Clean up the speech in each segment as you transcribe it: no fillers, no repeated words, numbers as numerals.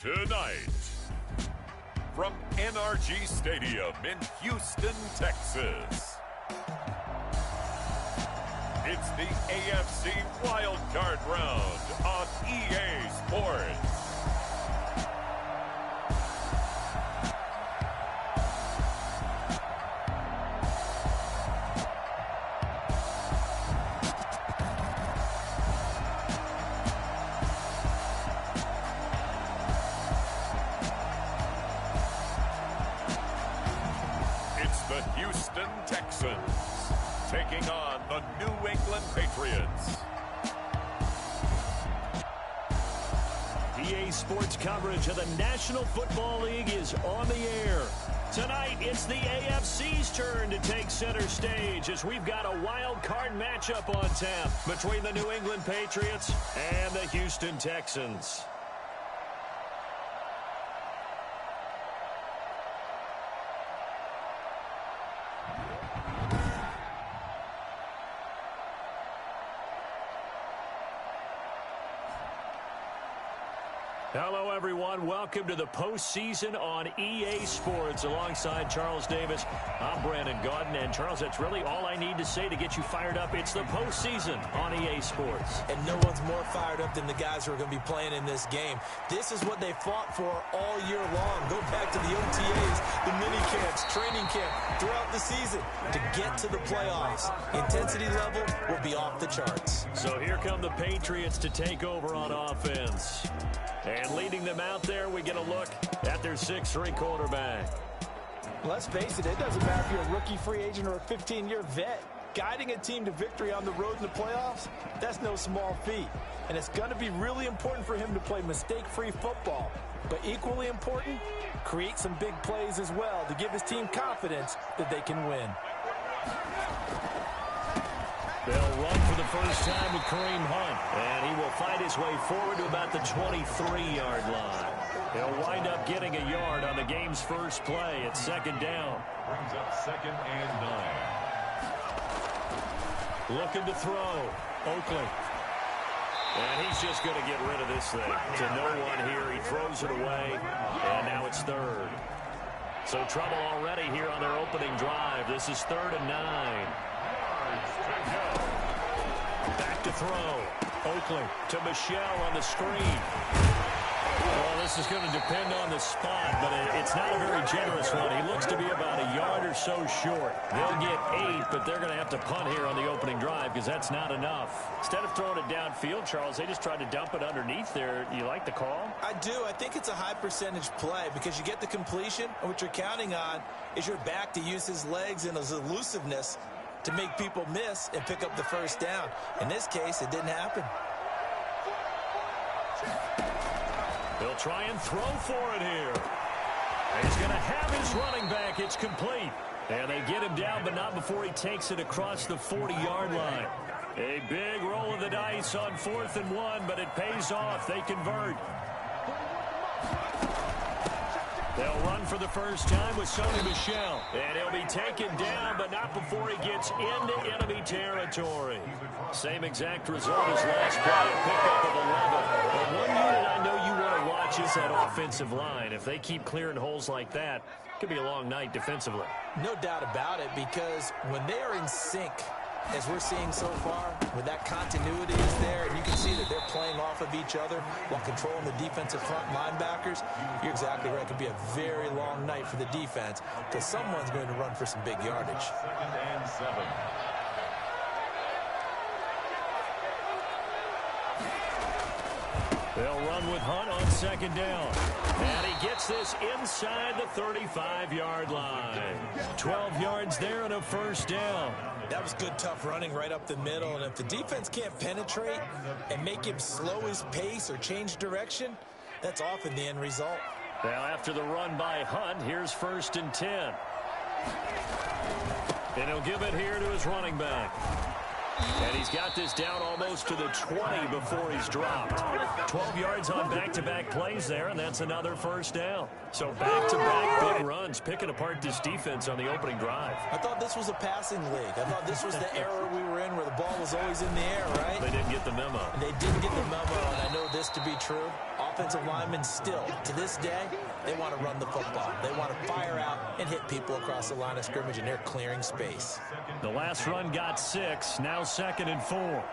Tonight, from NRG Stadium in Houston, Texas, it's the AFC Wildcard Round on EA Sports. The Houston Texans taking on the New England Patriots. EA Sports coverage of the National Football League is on the air. Tonight, it's the AFC's turn to take center stage as we've got a wild card matchup on tap between the New England Patriots and the Houston Texans. Hello, everyone. Welcome to the postseason on EA Sports. Alongside Charles Davis, I'm Brandon Gaudin. And, Charles, that's really all I need to say to get you fired up. It's the postseason on EA Sports. And no one's more fired up than the guys who are going to be playing in this game. This is what they fought for all year long. Go back to the OTAs, the mini camps, training camp, throughout the season to get to the playoffs. Intensity level will be off the charts. So here come the Patriots to take over on offense. And leading them out there, we get a look at their 6'3" quarterback. Let's face it, it doesn't matter if you're a rookie free agent or a 15-year vet. Guiding a team to victory on the road in the playoffs, that's no small feat. And it's going to be really important for him to play mistake-free football. But equally important, create some big plays as well to give his team confidence that they can win. They'll run for the first time with Kareem Hunt, and he will fight his way forward to about the 23-yard line. He'll wind up getting a yard on the game's first play. It's second down. Brings up 2nd and 9. Looking to throw. Oakley. And he's just going to get rid of this thing. To no one here. He throws it away, and now it's third. So trouble already here on their opening drive. This is 3rd and 9. Back to throw. Oakley to Michelle on the screen. Well, this is going to depend on the spot, but it's not a very generous one. He looks to be about a yard or so short. They'll get 8, but they're going to have to punt here on the opening drive because that's not enough. Instead of throwing it downfield, Charles, they just tried to dump it underneath there. You like the call? I do. I think it's a high percentage play because you get the completion, and what you're counting on is your back to use his legs and his elusiveness to make people miss and pick up the first down. In this case, it didn't happen. They'll try and throw for it here. He's going to have his running back. It's complete. And they get him down, but not before he takes it across the 40-yard line. A big roll of the dice on 4th and 1, but it pays off. They convert. They'll run for the first time with Sony Michel. And he'll be taken down, but not before he gets into enemy territory. Same exact result as last play, a pickup of 11. But one unit I know you want to watch is that offensive line. If they keep clearing holes like that, it could be a long night defensively. No doubt about it, because when they are in sync, as we're seeing so far, when that continuity is there, and you can see that they're playing off of each other while controlling the defensive front linebackers, you're exactly right. It could be a very long night for the defense because someone's going to run for some big yardage. 2nd and 7. They'll run with Hunt on 2nd down. And he gets this inside the 35-yard line. 12 yards there and a first down. That was good, tough running right up the middle. And if the defense can't penetrate and make him slow his pace or change direction, that's often the end result. Now, after the run by Hunt, here's 1st and 10. And he'll give it here to his running back. And he's got this down almost to the 20 before he's dropped. 12 yards on back-to-back plays there, and that's another first down. So back-to-back big runs, picking apart this defense on the opening drive. I thought this was a passing league. I thought this was the era we were in where the ball was always in the air, right? They didn't get the memo. They didn't get the memo, and I know this to be true. Offensive linemen still, to this day, they want to run the football. They want to fire out and hit people across the line of scrimmage, and they're clearing space. The last run got 6, now 2nd and 4.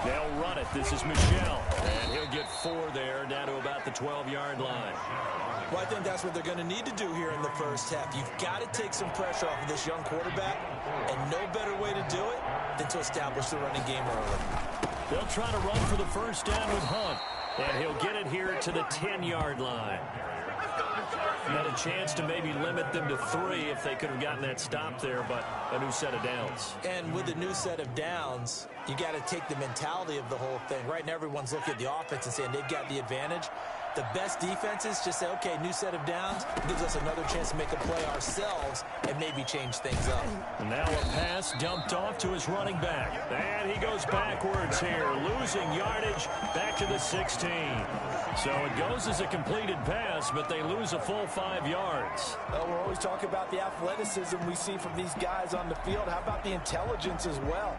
They'll run it. This is Michel, and he'll get 4 there, down to about the 12-yard line. Well, I think that's what they're going to need to do here in the first half. You've got to take some pressure off of this young quarterback, and no better way to do it than to establish the running game early. They'll try to run for the first down with Hunt, and he'll get it here to the 10-yard line. Had a chance to maybe limit them to 3 if they could have gotten that stop there, but a new set of downs. And with a new set of downs, you got to take the mentality of the whole thing. Right now, everyone's looking at the offense and saying they've got the advantage. The best defenses just say, okay, new set of downs, gives us another chance to make a play ourselves and maybe change things up. And now a pass dumped off to his running back. And he goes backwards here, losing yardage back to the 16. So it goes as a completed pass, but they lose a full 5 yards. Well, we're always talking about the athleticism we see from these guys on the field. How about the intelligence as well?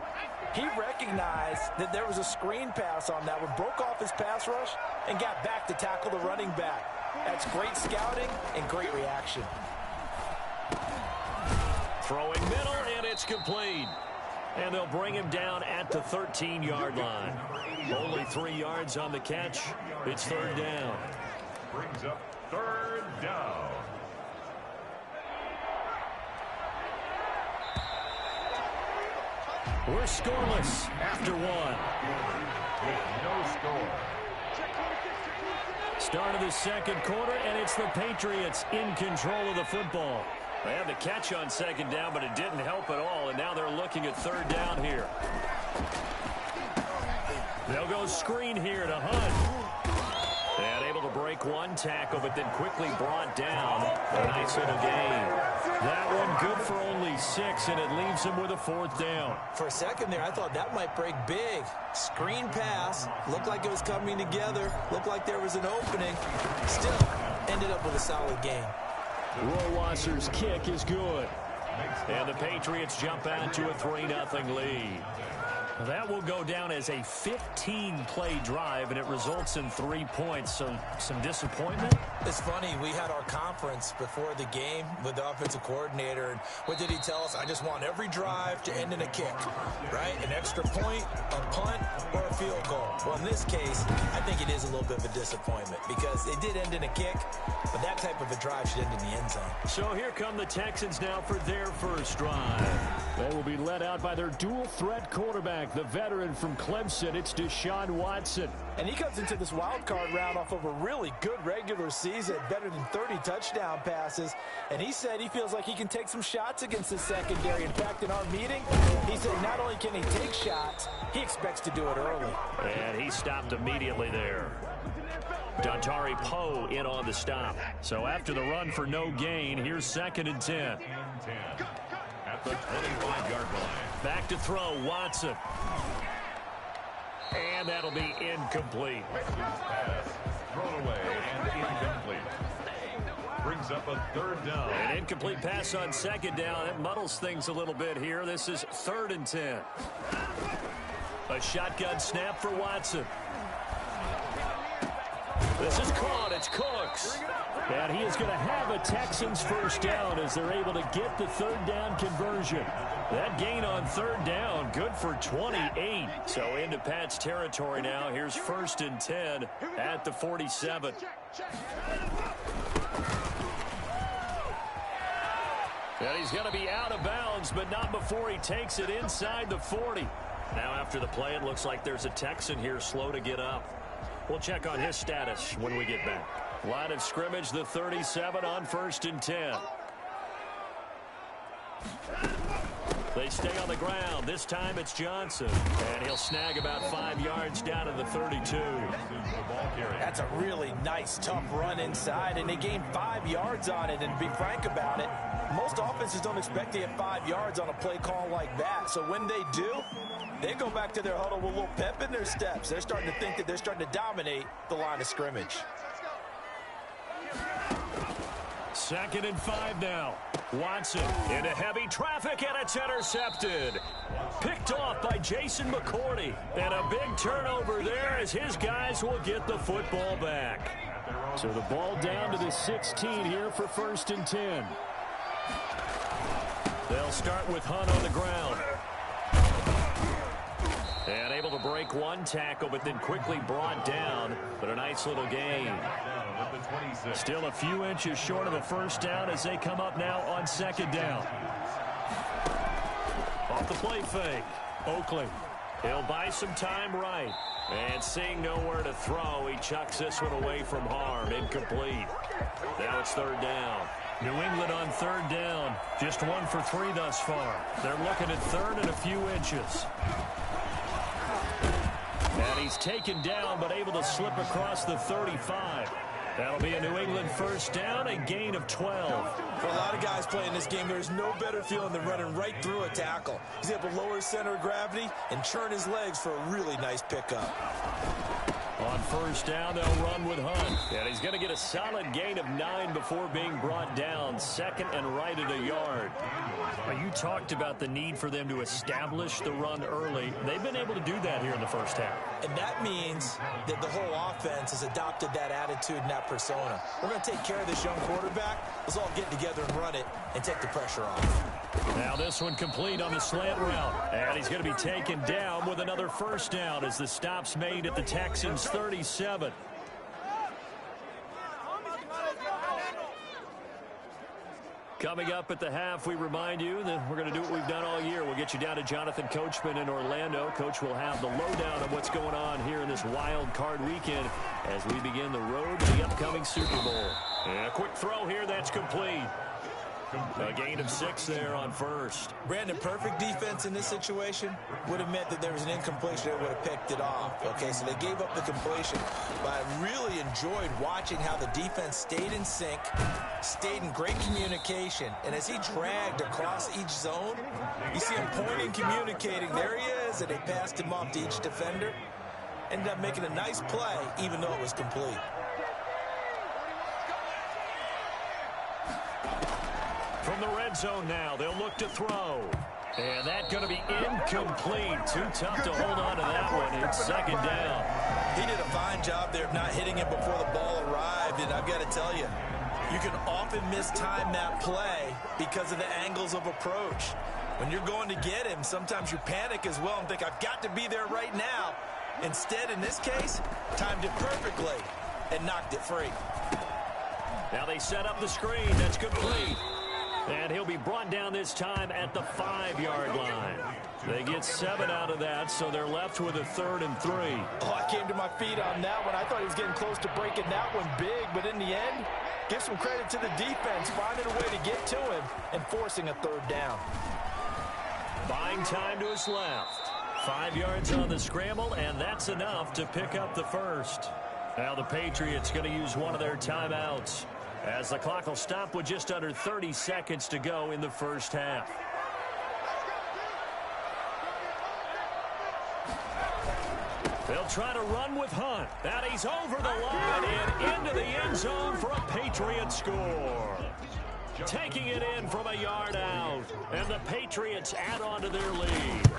He recognized that there was a screen pass on that one, broke off his pass rush, and got back to tackle the running back. That's great scouting and great reaction. Throwing middle, and it's complete. And they'll bring him down at the 13-yard line. Only 3 yards on the catch. It's 3rd down. Brings up 3rd down. We're scoreless after 1. No score. Start of the 2nd quarter, and it's the Patriots in control of the football. They had the catch on 2nd down, but it didn't help at all, and now they're looking at 3rd down here. They'll go screen here to Hunt. And able to break 1 tackle, but then quickly brought down. A nice little gain. That one good for only 6, and it leaves him with a 4th down. For a second there, I thought that might break big. Screen pass. Looked like it was coming together. Looked like there was an opening. Still ended up with a solid gain. Rohrwasser's kick is good. And the Patriots jump out to a 3-0 lead. That will go down as a 15-play drive, and it results in 3 points. So some disappointment. It's funny, we had our conference before the game with the offensive coordinator, and what did he tell us? I just want every drive to end in a kick, right? An extra point, a punt, or a field goal. Well, in this case, I think it is a little bit of a disappointment because it did end in a kick, but that type of a drive should end in the end zone. So here come the Texans now for their first drive. They will be led out by their dual-threat quarterback, the veteran from Clemson. It's Deshaun Watson. And he comes into this wild card round off of a really good regular season, better than 30 touchdown passes. And he said he feels like he can take some shots against the secondary. In fact, in our meeting, he said not only can he take shots, he expects to do it early. And he stopped immediately there. Dontari Poe in on the stop. So after the run for no gain, here's 2nd and 10. At the 25-yard line. Back to throw, Watson. And that'll be incomplete. Pass thrown away and incomplete. Brings up a 3rd down. An incomplete pass on 2nd down. It muddles things a little bit here. This is 3rd and 10. A shotgun snap for Watson. This is caught. It's Cooks. And he is going to have a Texans first down as they're able to get the 3rd down conversion. That gain on 3rd down, good for 28. So into Pat's territory now. Here's 1st and 10 at the 47. And he's going to be out of bounds, but not before he takes it inside the 40. Now after the play, it looks like there's a Texan here slow to get up. We'll check on his status when we get back. Line of scrimmage, the 37 on 1st and 10. They stay on the ground. This time it's Johnson. And he'll snag about 5 yards down to the 32. That's a really nice, tough run inside, and they gained 5 yards on it. And to be frank about it, most offenses don't expect to get 5 yards on a play call like that. So when they do, they go back to their huddle with a little pep in their steps. They're starting to think that they're starting to dominate the line of scrimmage. 2nd and 5 now. Watson into heavy traffic, and it's intercepted. Picked off by Jason McCourty. And a big turnover there as his guys will get the football back. So the ball down to the 16 here for 1st and 10. They'll start with Hunt on the ground. And able to break one tackle, but then quickly brought down. But a nice little gain. Still a few inches short of a 1st down as they come up now on 2nd down. Off the play fake. Oakley. He'll buy some time right. And seeing nowhere to throw, he chucks this one away from harm. Incomplete. Now it's 3rd down. New England on 3rd down. Just 1 for 3 thus far. They're looking at 3rd and a few inches. And he's taken down, but able to slip across the 35. That'll be a New England 1st down, a gain of 12. For a lot of guys playing this game, there's no better feeling than running right through a tackle. He's able to lower his center of gravity and churn his legs for a really nice pickup. On 1st down, they'll run with Hunt. And he's going to get a solid gain of 9 before being brought down. 2nd and right at a yard. You talked about the need for them to establish the run early. They've been able to do that here in the 1st half. And that means that the whole offense has adopted that attitude and that persona. We're going to take care of this young quarterback. Let's all get together and run it and take the pressure off. Now this one complete on the slant route. And he's going to be taken down with another 1st down as the stop's made at the Texans 37. Coming up at the half, we remind you that we're going to do what we've done all year. We'll get you down to Jonathan Coachman in Orlando. Coach will have the lowdown of what's going on here in this wild card weekend as we begin the road to the upcoming Super Bowl. And a quick throw here, that's complete. A gain of 6 there on 1st. Brandon, perfect defense in this situation would have meant that there was an incompletion that would have picked it off. Okay, so they gave up the completion. But I really enjoyed watching how the defense stayed in sync, stayed in great communication. And as he dragged across each zone, you see him pointing, communicating. There he is, and they passed him off to each defender. Ended up making a nice play, even though it was complete. From the red zone now, they'll look to throw. And that's going to be incomplete. Too tough to hold on to that one. It's 2nd down. He did a fine job there of not hitting it before the ball arrived. And I've got to tell you, you can often mistime that play because of the angles of approach. When you're going to get him, sometimes you panic as well and think, I've got to be there right now. Instead, in this case, timed it perfectly and knocked it free. Now they set up the screen. That's complete. And he'll be brought down this time at the 5-yard line. They get 7 out of that, so they're left with a 3rd and 3. Oh, I came to my feet on that one. I thought he was getting close to breaking that one big, but in the end, give some credit to the defense, finding a way to get to him and forcing a 3rd down. Buying time to his left. 5 yards on the scramble, and that's enough to pick up the 1st. Now the Patriots going to use one of their timeouts, as the clock will stop with just under 30 seconds to go in the 1st half. They'll try to run with Hunt. And he's over the line and into the end zone for a Patriot score. Taking it in from a yard out. And the Patriots add on to their lead.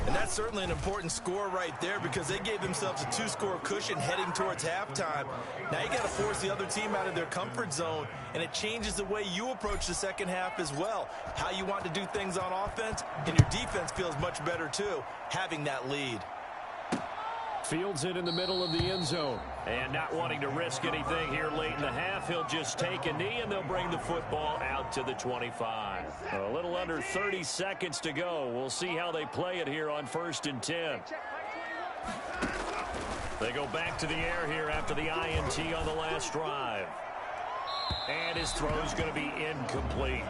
And that's certainly an important score right there because they gave themselves a 2-score cushion heading towards halftime. Now you got to force the other team out of their comfort zone, and it changes the way you approach the second half as well. How you want to do things on offense, and your defense feels much better too, having that lead. Fields it in the middle of the end zone. And not wanting to risk anything here late in the half, he'll just take a knee, and they'll bring the football out to the 25. A little under 30 seconds to go. We'll see how they play it here on 1st and 10. They go back to the air here after the INT on the last drive. And his throw is going to be incomplete.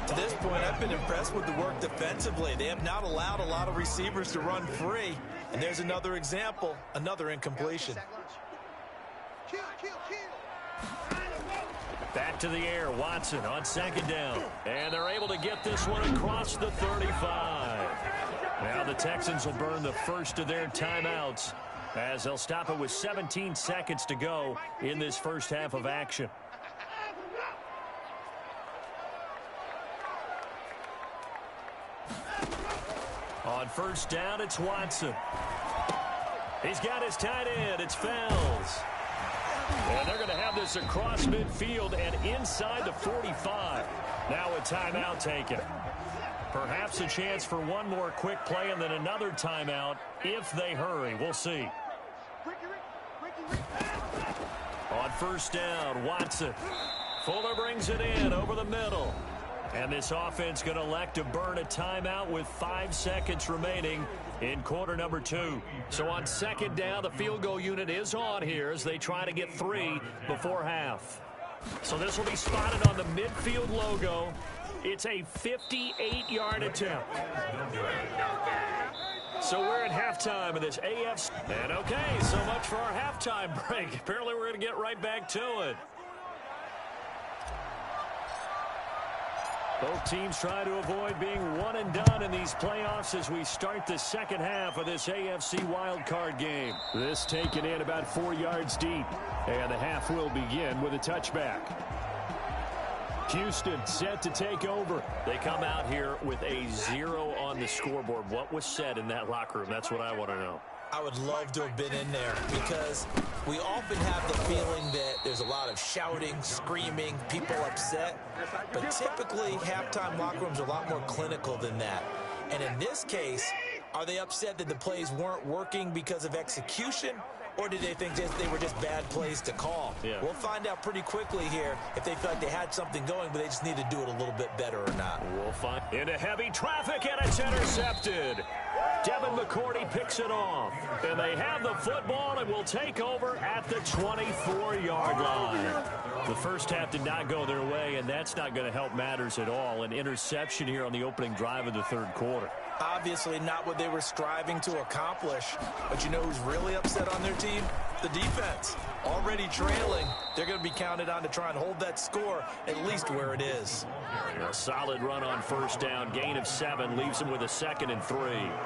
To this point, I've been impressed with the work defensively. They have not allowed a lot of receivers to run free. And there's another example, another incompletion. Back to the air, Watson on second down. And they're able to get this one across the 35. Now the Texans will burn the first of their timeouts as they'll stop it with 17 seconds to go in this first half of action. On first down, it's Watson. He's got his tight end. It's Fells. And they're going to have this across midfield and inside the 45. Now a timeout taken. Perhaps a chance for one more quick play and then another timeout if they hurry. We'll see. On first down, Watson. Fuller brings it in over the middle. And this offense going to elect to burn a timeout with 5 seconds remaining in quarter number 2. So on second down, the field goal unit is on here as they try to get 3 before half. So this will be spotted on the midfield logo. It's a 58-yard attempt. So we're at halftime of this AFC. And okay, so much for our halftime break. Apparently we're going to get right back to it. Both teams try to avoid being one and done in these playoffs as we start the second half of this AFC wildcard game. This taken in about 4 yards deep. And the half will begin with a touchback. Houston set to take over. They come out here with a 0 on the scoreboard. What was said in that locker room? That's what I want to know. I would love to have been in there because we often have the feeling that there's a lot of shouting, screaming, people upset. But typically, halftime locker rooms are a lot more clinical than that. And in this case, are they upset that the plays weren't working because of execution? Or did they think they were just bad plays to call? Yeah. We'll find out pretty quickly here if they feel like they had something going, but they just need to do it a little bit better or not. We'll find. Into heavy traffic, and it's intercepted. Devin McCourty picks it off. And they have the football and will take over at the 24-yard line. The first half did not go their way, and that's not going to help matters at all. An interception here on the opening drive of the third quarter. Obviously not what they were striving to accomplish. But you know who's really upset on their team? The defense. Already trailing. They're going to be counted on to try and hold that score at least where it is. A solid run on first down. Gain of 7 leaves them with a 2nd and 3.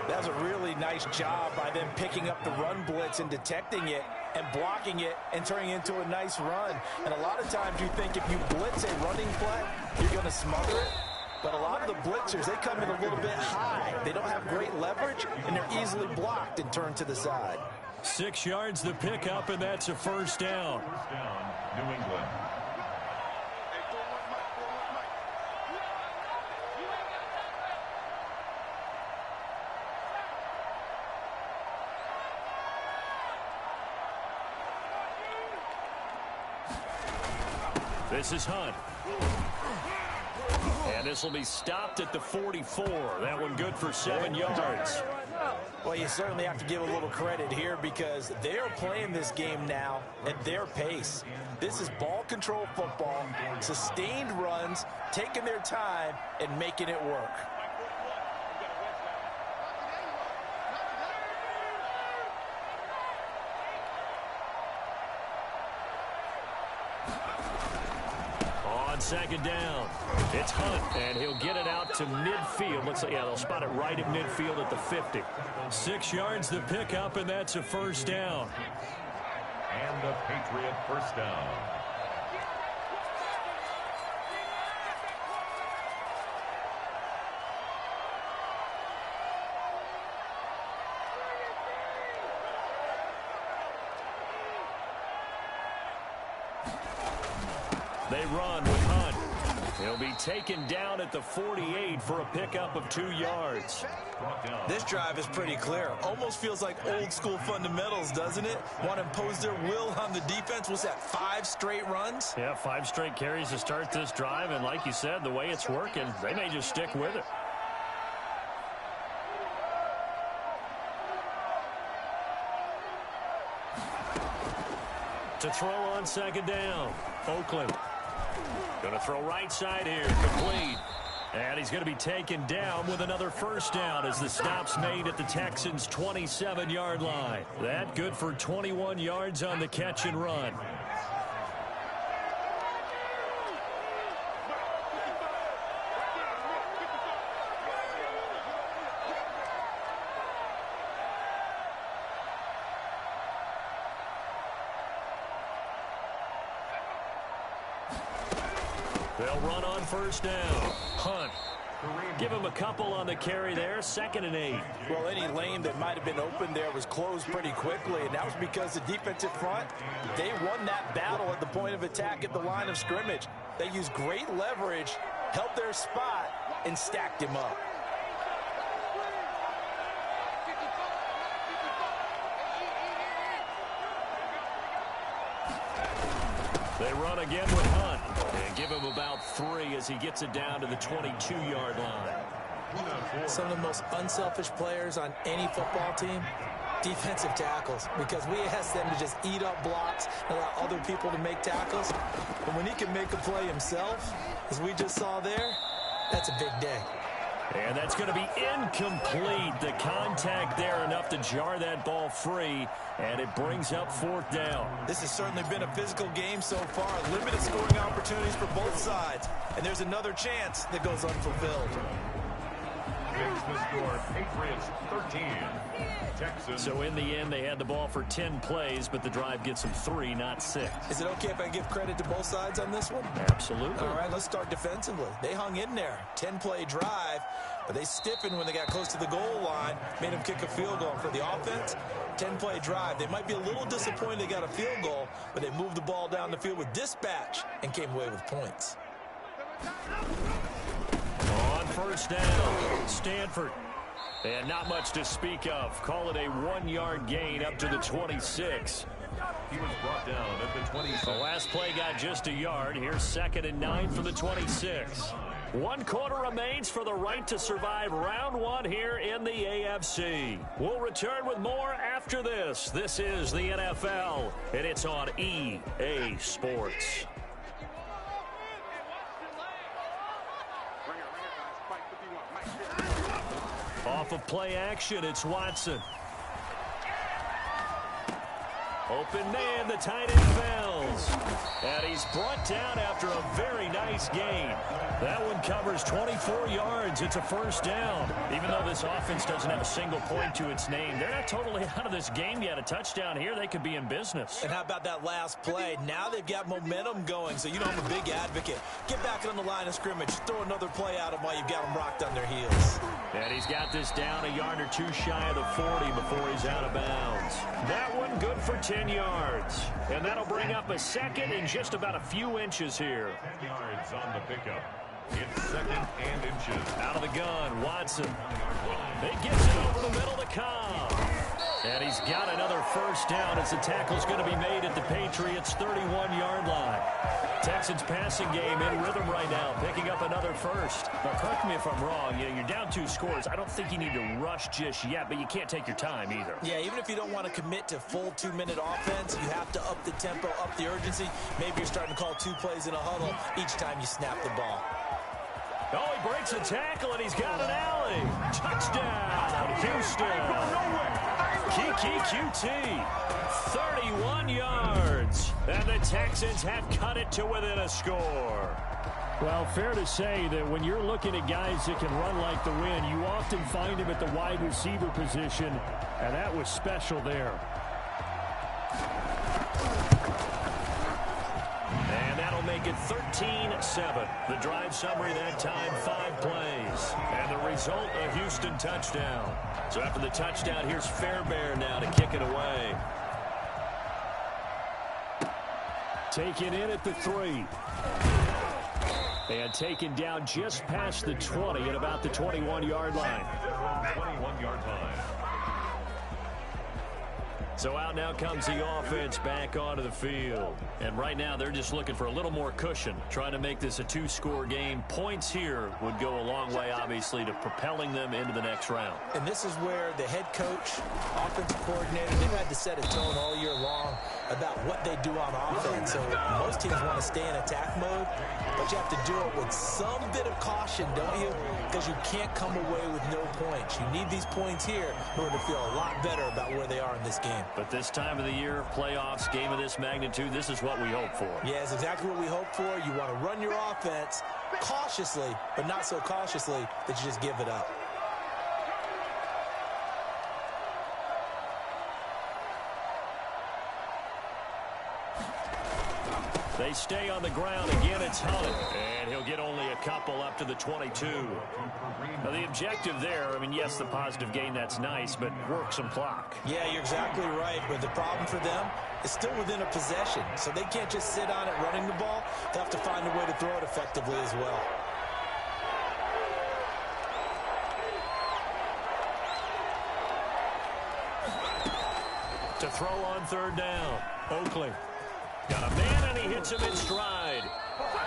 That's a really nice job by them picking up the run blitz and detecting it and blocking it and turning it into a nice run. And a lot of times you think if you blitz a running play, you're going to smother it. But a lot of the blitzers, they come in a little bit high. They don't have great leverage, and they're easily blocked and turned to the side. 6 yards the pickup, and that's a first down. New England. This is Hunt. And this will be stopped at the 44. That one good for 7 yards. Well, you certainly have to give a little credit here because they are playing this game now at their pace. This is ball control football, sustained runs, taking their time, and making it work. On second down, it's Hunt, and he'll get it out to midfield. Looks like, yeah, they'll spot it right at midfield at the 50. 6 yards the pickup, and that's a first down. And the Patriot first down. They run with Hunt. He'll be taken down at the 48 for a pickup of 2 yards. This drive is pretty clear. Almost feels like old school fundamentals, doesn't it? Want to impose their will on the defense. Was that 5 straight runs? Yeah, 5 straight carries to start this drive, and like you said, the way it's working, they may just stick with it. To throw on second down, Oakland. Going to throw right side here, complete. And he's going to be taken down with another first down as the stop's made at the Texans' 27-yard line. That good for 21 yards on the catch and run. They'll run on first down. Hunt. Give him a couple on the carry there. 2nd and 8. Well, any lane that might have been open there was closed pretty quickly, and that was because the defensive front, they won that battle at the point of attack at the line of scrimmage. They used great leverage, held their spot, and stacked him up. They run again with Hunt. And give him about 3 as he gets it down to the 22-yard line. Some of the most unselfish players on any football team, defensive tackles, because we ask them to just eat up blocks and allow other people to make tackles. But when he can make a play himself, as we just saw there, that's a big day. And that's going to be incomplete. The contact there enough to jar that ball free, and it brings up 4th down. This has certainly been a physical game so far. Limited scoring opportunities for both sides. And there's another chance that goes unfulfilled. The score, Patriots 13, Texans. So in the end, they had the ball for 10 plays, but the drive gets them 3, not 6. Is it okay if I give credit to both sides on this one? Absolutely. All right, let's start defensively. They hung in there. 10-play drive, but they stiffened when they got close to the goal line, made them kick a field goal. For the offense, 10-play drive. They might be a little disappointed they got a field goal, but they moved the ball down the field with dispatch and came away with points. On first down, Stanford. And not much to speak of. Call it a 1-yard gain up to the 26. He was brought down at the 26. The last play got just a yard. Here's 2nd and 9 for the 26. 1 quarter remains for the right to survive round 1 here in the AFC. We'll return with more after this. This is the NFL, and it's on EA Sports. Off of play action, it's Watson. Open man, the tight end fails. And he's brought down after a very nice gain. That one covers 24 yards. It's a first down. Even though this offense doesn't have a single point to its name, they're not totally out of this game yet. A touchdown here, they could be in business. And how about that last play? Now they've got momentum going, so you know I'm a big advocate. Get back on the line of scrimmage. Throw another play at them while you've got them rocked on their heels. And he's got this down a yard or 2 shy of the 40 before he's out of bounds. That one good for 10 yards. And that'll bring up a 2nd and just about a few inches here. 10 yards on the pickup. It's 2nd and inches. Out of the gun, Watson. He gets it over the middle to Cobb. And he's got another first down as the tackle's going to be made at the Patriots' 31-yard line. Texans passing game in rhythm right now, picking up another first. Now, correct me if I'm wrong. You know, you're down 2 scores. I don't think you need to rush just yet, but you can't take your time either. Yeah, even if you don't want to commit to full 2-minute offense, you have to up the tempo, up the urgency. Maybe you're starting to call 2 plays in a huddle each time you snap the ball. Oh, he breaks a tackle, and he's got an alley. Touchdown, Houston. Kiki QT, 31 yards. And the Texans have cut it to within a score. Well, fair to say that when you're looking at guys that can run like the wind, you often find them at the wide receiver position, and that was special there. And that'll make it 13-7. The drive summary that time, 5 plays. And the result, a Houston touchdown. So after the touchdown, here's Fairbairn now to kick it away. Taken in at the 3. And taken down just past the 20 at about the 21-yard line. 21-yard line. So out now comes the offense back onto the field. And right now they're just looking for a little more cushion, trying to make this a 2-score game. Points here would go a long way, obviously, to propelling them into the next round. And this is where the head coach, offensive coordinator, they've had to set a tone all year long about what they do on offense. So most teams want to stay in attack mode, but you have to do it with some bit of caution, don't you? Because you can't come away with no points. You need these points here in order to feel a lot better about where they are in this game. But this time of the year, playoffs, game of this magnitude, this is what we hope for. Yeah, it's exactly what we hope for. You want to run your offense cautiously, but not so cautiously that you just give it up. They stay on the ground. Again, it's Hunt. And he'll get only a couple up to the 22. Now, the objective there, I mean, yes, the positive gain, that's nice, but work some clock. Yeah, you're exactly right. But the problem for them is still within a possession. So they can't just sit on it running the ball. They have to find a way to throw it effectively as well. To throw on third down, Oakley. Got a man, and he hits him in stride.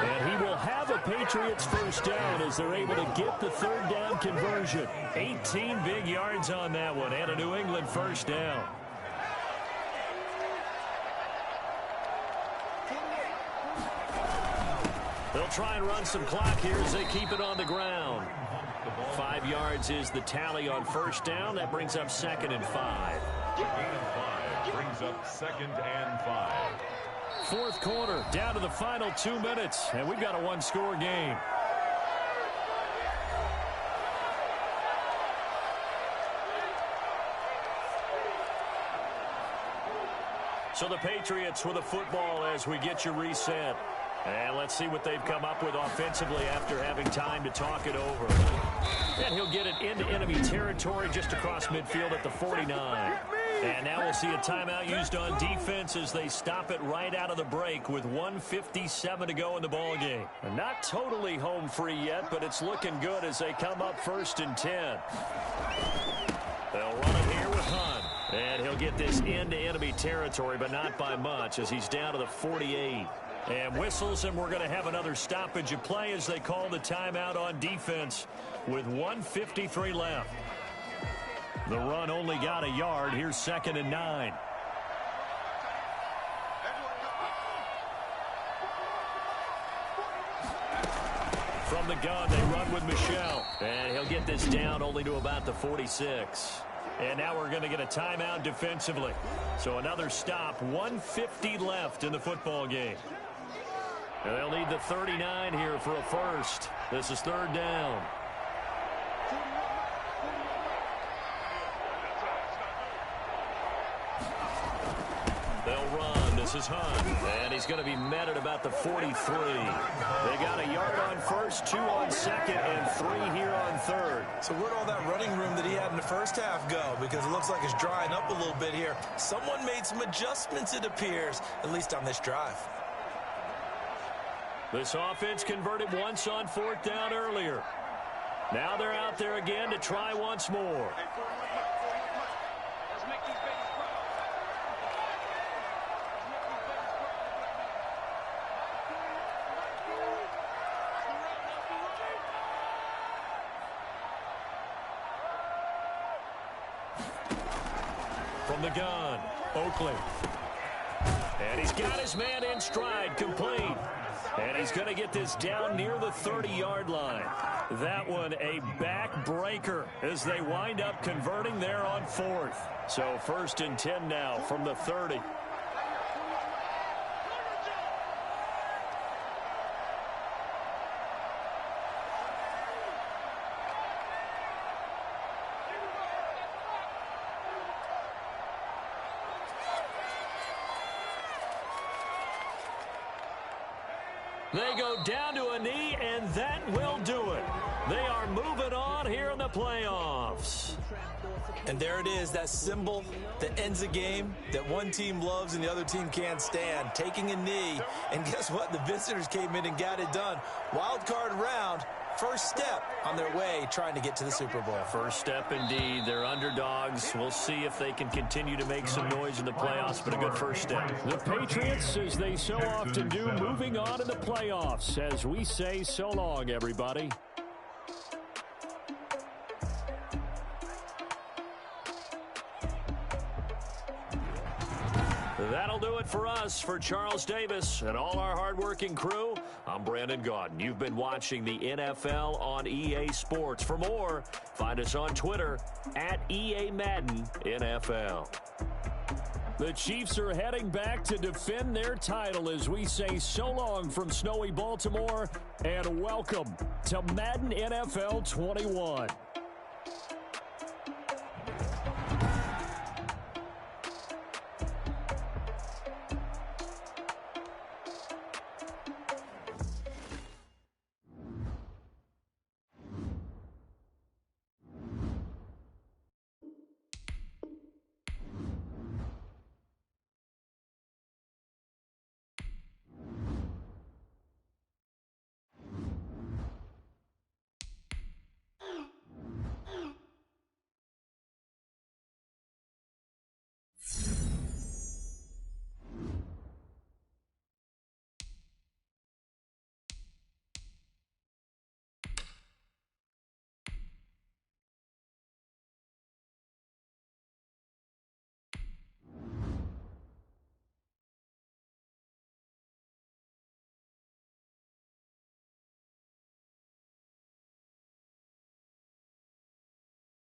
And he will have a Patriots first down as they're able to get the third down conversion. 18 big yards on that one, and a New England first down. They'll try and run some clock here as they keep it on the ground. 5 yards is the tally on first down. That brings up 2nd and 5. Gain of 5 brings up 2nd and 5. Fourth quarter, down to the final 2 minutes, and we've got a one-score game. So the Patriots with a football as we get you reset. And let's see what they've come up with offensively after having time to talk it over. And he'll get it into enemy territory just across midfield at the 49. And now we'll see a timeout used on defense as they stop it right out of the break with 1:57 to go in the ballgame. Not totally home free yet, but it's looking good as they come up 1st and 10. They'll run it here with Hunt. And he'll get this into enemy territory, but not by much as he's down to the 48. And whistles, and we're going to have another stoppage of play as they call the timeout on defense with 1:53 left. The run only got a yard. Here's 2nd and 9. From the gun, they run with Michelle. And he'll get this down only to about the 46. And now we're going to get a timeout defensively. So another stop, 1:50 left in the football game. And they'll need the 39 here for a first. This is 3rd down. They'll run. This is Hunt. And he's going to be met at about the 43. They got a yard on first, 2 on second, and 3 here on third. So where'd all that running room that he had in the first half go? Because it looks like it's drying up a little bit here. Someone made some adjustments, it appears, at least on this drive. This offense converted once on 4th down earlier. Now they're out there again to try once more. From the gun, Oakley. And he's got his man in stride, complete. And he's going to get this down near the 30-yard line. That one a backbreaker as they wind up converting there on 4th. So 1st and 10 now from the 30. They go down to a knee, and that will do it. They are moving on here in the playoffs. And there it is, that symbol that ends a game that one team loves and the other team can't stand, taking a knee. And guess what? The visitors came in and got it done. Wild card round, first step on their way trying to get to the Super Bowl. First step indeed. They're underdogs. We'll see if they can continue to make some noise in the playoffs, but a good first step. The Patriots, as they so often do, moving on in the playoffs. As we say so long, everybody. That'll do it for us. For Charles Davis and all our hardworking crew, I'm Brandon Gaudin. You've been watching the NFL on EA Sports. For more, find us on Twitter at EA Madden NFL. The Chiefs are heading back to defend their title as we say so long from snowy Baltimore and welcome to Madden NFL 21.